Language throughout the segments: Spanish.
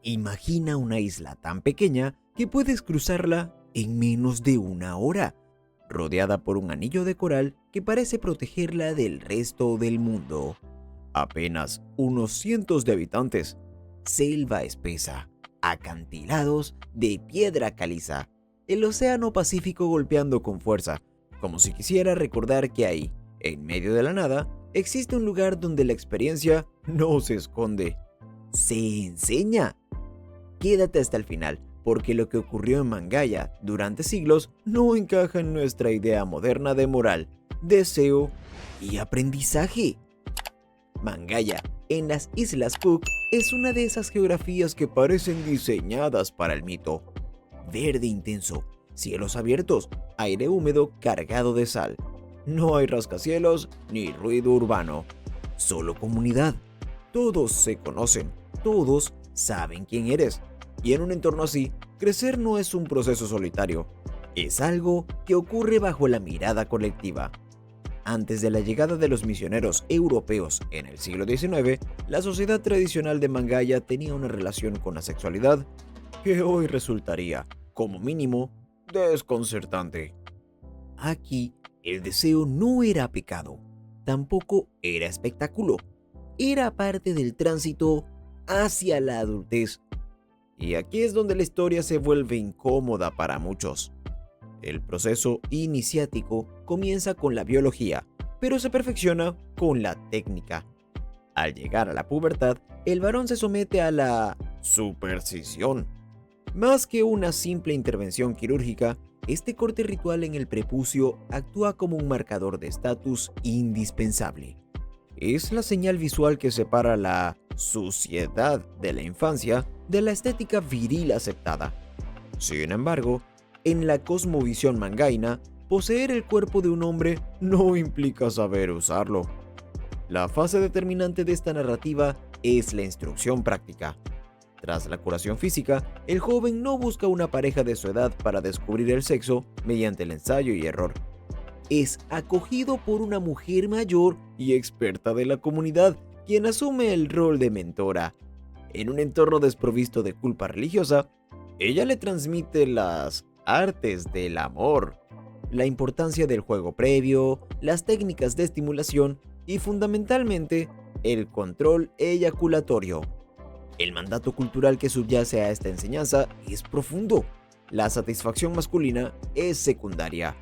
Imagina una isla tan pequeña que puedes cruzarla en menos de una hora, rodeada por un anillo de coral que parece protegerla del resto del mundo. Apenas unos cientos de habitantes, selva espesa, acantilados de piedra caliza, el océano Pacífico golpeando con fuerza, como si quisiera recordar que ahí, en medio de la nada, existe un lugar donde la experiencia no se esconde, se enseña. Quédate hasta el final, porque lo que ocurrió en Mangaya durante siglos no encaja en nuestra idea moderna de moral, deseo y aprendizaje. Mangaya, en las Islas Cook, es una de esas geografías que parecen diseñadas para el mito. Verde intenso, cielos abiertos, aire húmedo cargado de sal. No hay rascacielos ni ruido urbano, solo comunidad. Todos se conocen, todos saben quién eres. Y en un entorno así, crecer no es un proceso solitario, es algo que ocurre bajo la mirada colectiva. Antes de la llegada de los misioneros europeos en el siglo XIX, la sociedad tradicional de Mangaya tenía una relación con la sexualidad que hoy resultaría, como mínimo, desconcertante. Aquí, el deseo no era pecado, tampoco era espectáculo, era parte del tránsito hacia la adultez. Y aquí es donde la historia se vuelve incómoda para muchos. El proceso iniciático comienza con la biología, pero se perfecciona con la técnica. Al llegar a la pubertad, el varón se somete a la superstición. Más que una simple intervención quirúrgica, este corte ritual en el prepucio actúa como un marcador de estatus indispensable. Es la señal visual que separa la suciedad de la infancia de la estética viril aceptada. Sin embargo, en la cosmovisión mangaina, poseer el cuerpo de un hombre no implica saber usarlo. La fase determinante de esta narrativa es la instrucción práctica. Tras la curación física, el joven no busca una pareja de su edad para descubrir el sexo mediante el ensayo y error. Es acogido por una mujer mayor y experta de la comunidad, quien asume el rol de mentora. En un entorno desprovisto de culpa religiosa, ella le transmite las artes del amor, la importancia del juego previo, las técnicas de estimulación y fundamentalmente el control eyaculatorio. El mandato cultural que subyace a esta enseñanza es profundo. La satisfacción masculina es secundaria.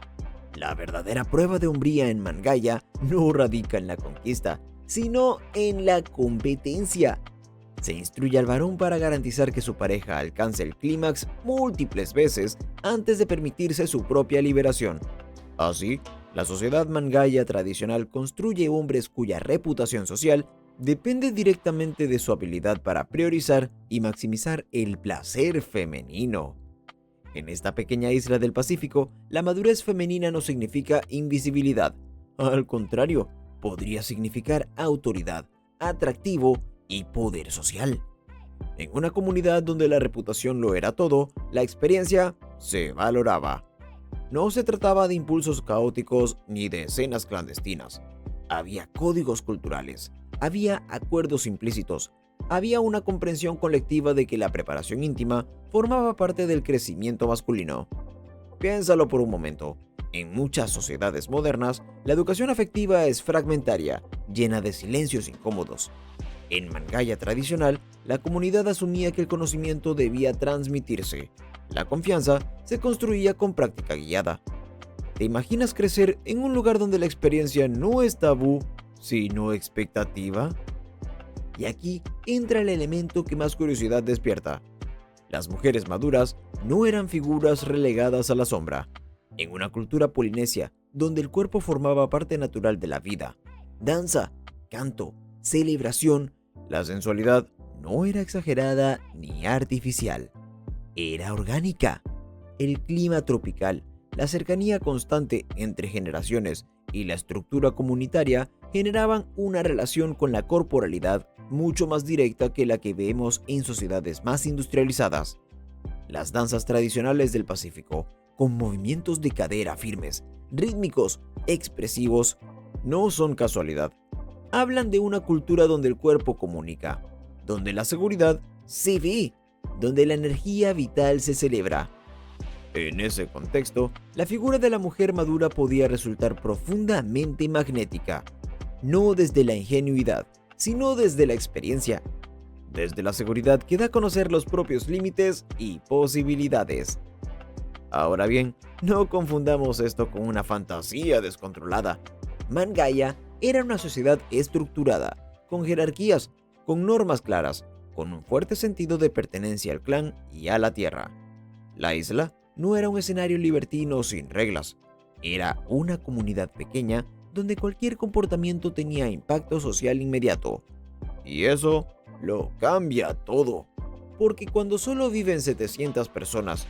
La verdadera prueba de hombría en Mangaya no radica en la conquista, sino en la competencia. Se instruye al varón para garantizar que su pareja alcance el clímax múltiples veces antes de permitirse su propia liberación. Así, la sociedad Mangaya tradicional construye hombres cuya reputación social depende directamente de su habilidad para priorizar y maximizar el placer femenino. En esta pequeña isla del Pacífico, la madurez femenina no significa invisibilidad. Al contrario, podría significar autoridad, atractivo y poder social. En una comunidad donde la reputación lo era todo, la experiencia se valoraba. No se trataba de impulsos caóticos ni de escenas clandestinas. Había códigos culturales, había acuerdos implícitos, había una comprensión colectiva de que la preparación íntima formaba parte del crecimiento masculino. Piénsalo por un momento. En muchas sociedades modernas, la educación afectiva es fragmentaria, llena de silencios incómodos. En Mangaya tradicional, la comunidad asumía que el conocimiento debía transmitirse. La confianza se construía con práctica guiada. ¿Te imaginas crecer en un lugar donde la experiencia no es tabú, sino expectativa? Y aquí entra el elemento que más curiosidad despierta. Las mujeres maduras no eran figuras relegadas a la sombra. En una cultura polinesia, donde el cuerpo formaba parte natural de la vida, danza, canto, celebración, la sensualidad no era exagerada ni artificial. Era orgánica. El clima tropical, la cercanía constante entre generaciones y la estructura comunitaria generaban una relación con la corporalidad mucho más directa que la que vemos en sociedades más industrializadas. Las danzas tradicionales del Pacífico, con movimientos de cadera firmes, rítmicos, expresivos, no son casualidad. Hablan de una cultura donde el cuerpo comunica, donde la seguridad se ve donde la energía vital se celebra. En ese contexto, la figura de la mujer madura podía resultar profundamente magnética, no desde la ingenuidad, sino desde la experiencia, desde la seguridad que da a conocer los propios límites y posibilidades. Ahora bien, no confundamos esto con una fantasía descontrolada. Mangaia era una sociedad estructurada, con jerarquías, con normas claras, con un fuerte sentido de pertenencia al clan y a la tierra. La isla no era un escenario libertino sin reglas, era una comunidad pequeña donde cualquier comportamiento tenía impacto social inmediato. Y eso lo cambia todo, porque cuando solo viven 700 personas,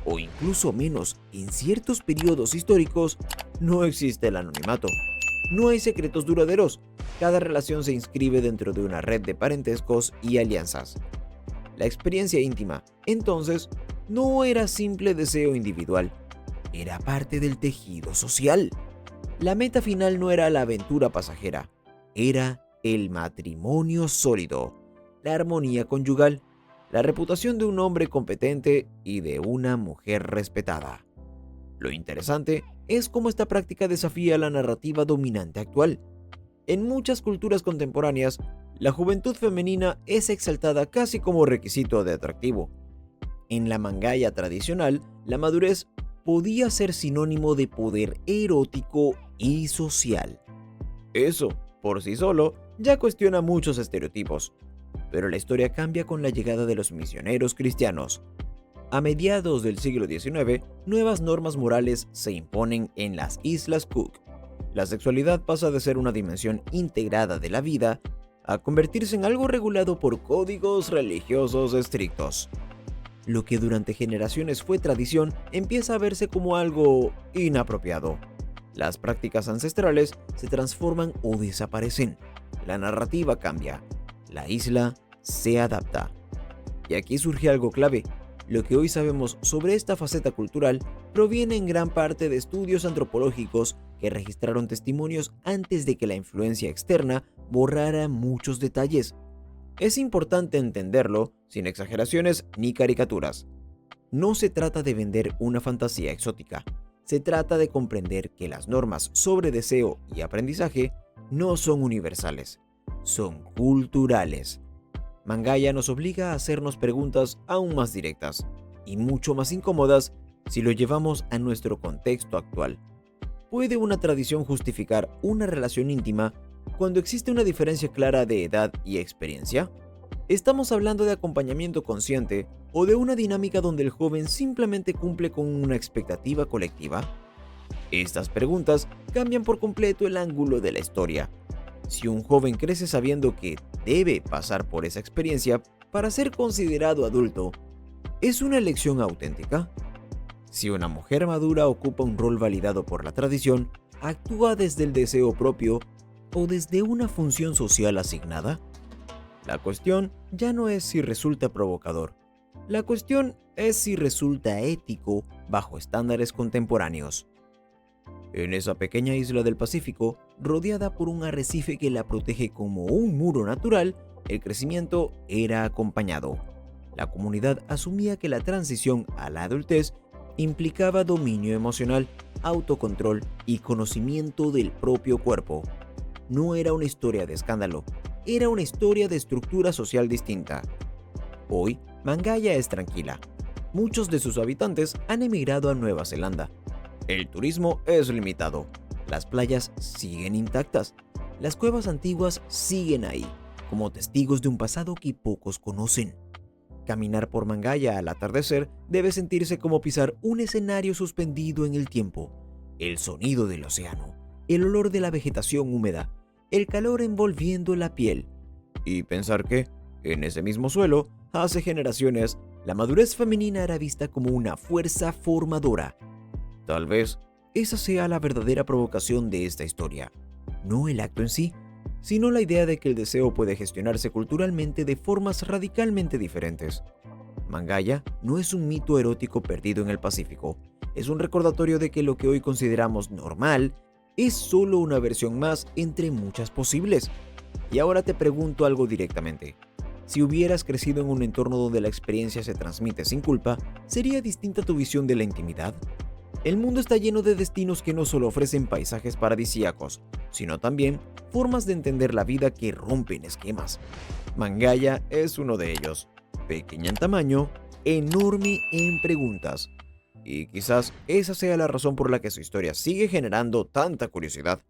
o incluso menos en ciertos periodos históricos, no existe el anonimato. No hay secretos duraderos, cada relación se inscribe dentro de una red de parentescos y alianzas. La experiencia íntima, entonces, no era simple deseo individual, era parte del tejido social. La meta final no era la aventura pasajera, era el matrimonio sólido, la armonía conyugal, la reputación de un hombre competente y de una mujer respetada. Lo interesante es cómo esta práctica desafía la narrativa dominante actual. En muchas culturas contemporáneas, la juventud femenina es exaltada casi como requisito de atractivo. En la Mangaia tradicional, la madurez podía ser sinónimo de poder erótico y social. Eso, por sí solo, ya cuestiona muchos estereotipos. Pero la historia cambia con la llegada de los misioneros cristianos. A mediados del siglo XIX, nuevas normas morales se imponen en las Islas Cook. La sexualidad pasa de ser una dimensión integrada de la vida a convertirse en algo regulado por códigos religiosos estrictos. Lo que durante generaciones fue tradición empieza a verse como algo inapropiado. Las prácticas ancestrales se transforman o desaparecen. La narrativa cambia. La isla se adapta. Y aquí surge algo clave. Lo que hoy sabemos sobre esta faceta cultural proviene en gran parte de estudios antropológicos que registraron testimonios antes de que la influencia externa borrara muchos detalles. Es importante entenderlo sin exageraciones ni caricaturas. No se trata de vender una fantasía exótica. Se trata de comprender que las normas sobre deseo y aprendizaje no son universales, son culturales. Mangaia nos obliga a hacernos preguntas aún más directas y mucho más incómodas si lo llevamos a nuestro contexto actual. ¿Puede una tradición justificar una relación íntima cuando existe una diferencia clara de edad y experiencia? ¿Estamos hablando de acompañamiento consciente o de una dinámica donde el joven simplemente cumple con una expectativa colectiva? Estas preguntas cambian por completo el ángulo de la historia. Si un joven crece sabiendo que debe pasar por esa experiencia para ser considerado adulto, ¿es una elección auténtica? Si una mujer madura ocupa un rol validado por la tradición, ¿actúa desde el deseo propio o desde una función social asignada? La cuestión ya no es si resulta provocador. La cuestión es si resulta ético bajo estándares contemporáneos. En esa pequeña isla del Pacífico, rodeada por un arrecife que la protege como un muro natural, el crecimiento era acompañado. La comunidad asumía que la transición a la adultez implicaba dominio emocional, autocontrol y conocimiento del propio cuerpo. No era una historia de escándalo, era una historia de estructura social distinta. Hoy, Mangaia es tranquila. Muchos de sus habitantes han emigrado a Nueva Zelanda. El turismo es limitado. Las playas siguen intactas. Las cuevas antiguas siguen ahí, como testigos de un pasado que pocos conocen. Caminar por Mangaia al atardecer debe sentirse como pisar un escenario suspendido en el tiempo. El sonido del océano, el olor de la vegetación húmeda, el calor envolviendo la piel. Y pensar que, en ese mismo suelo, hace generaciones, la madurez femenina era vista como una fuerza formadora. Tal vez esa sea la verdadera provocación de esta historia. No el acto en sí, sino la idea de que el deseo puede gestionarse culturalmente de formas radicalmente diferentes. Mangaia no es un mito erótico perdido en el Pacífico. Es un recordatorio de que lo que hoy consideramos normal es solo una versión más entre muchas posibles. Y ahora te pregunto algo directamente. Si hubieras crecido en un entorno donde la experiencia se transmite sin culpa, ¿sería distinta tu visión de la intimidad? El mundo está lleno de destinos que no solo ofrecen paisajes paradisíacos, sino también formas de entender la vida que rompen esquemas. Mangaya es uno de ellos, pequeña en tamaño, enorme en preguntas. Y quizás esa sea la razón por la que su historia sigue generando tanta curiosidad.